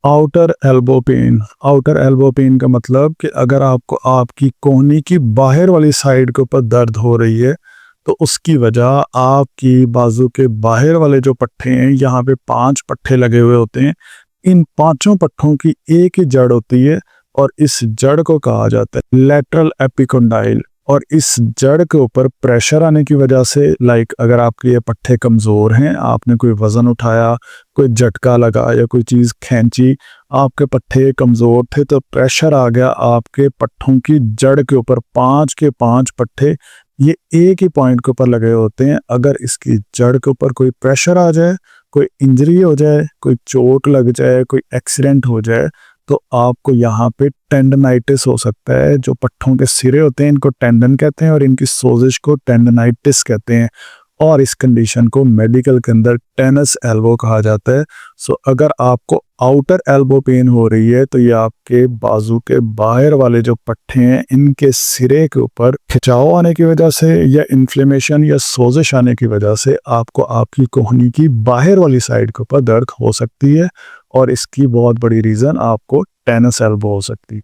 Outer elbow pain. Outer elbow pain का मतलब कि अगर आपको आपकी कोहनी की बाहर वाली साइड के ऊपर दर्द हो रही है, तो उसकी वजह आपकी बाजू के बाहर वाले जो पट्टे हैं, यहाँ पे 5 पट्टे लगे हुए होते हैं। इन पांचों पट्टों की एक ही जड़ होती है और इस जड़ को कहा जाता है लैटरल एपिकोंडाइल। और इस जड़ के ऊपर प्रेशर आने की वजह से, लाइक अगर आपके ये पट्टे कमज़ोर हैं, आपने कोई वज़न उठाया, कोई झटका लगा या कोई चीज़ खींची, आपके पट्टे कमज़ोर थे तो प्रेशर आ गया आपके पट्टों की जड़ के ऊपर। 5 के 5 पट्टे ये एक ही पॉइंट के ऊपर लगे होते हैं। अगर इसकी जड़ के ऊपर कोई प्रेशर आ जाए, कोई इंजरी हो जाए, कोई चोट लग जाए, कोई एक्सीडेंट हो जाए, तो आपको यहाँ पे टेंडनाइटिस हो सकता है। जो पट्टों के सिरे होते हैं इनको टेंडन कहते हैं और इनकी सोजिश को टेंडनाइटिस कहते हैं। और इस कंडीशन को मेडिकल के अंदर टेनिस एल्बो कहा जाता है। सो अगर आपको आउटर एल्बो पेन हो रही है, तो ये आपके बाजू के बाहर वाले जो पट्टे हैं इनके सिरे के ऊपर खिंचाव आने की वजह से या इन्फ्लेमेशन या सोजिश आने की वजह से आपको आपकी कोहनी की बाहर वाली साइड के ऊपर दर्द हो सकती है। और इसकी बहुत बड़ी रीज़न आपको टेनिस एल्बो हो सकती है।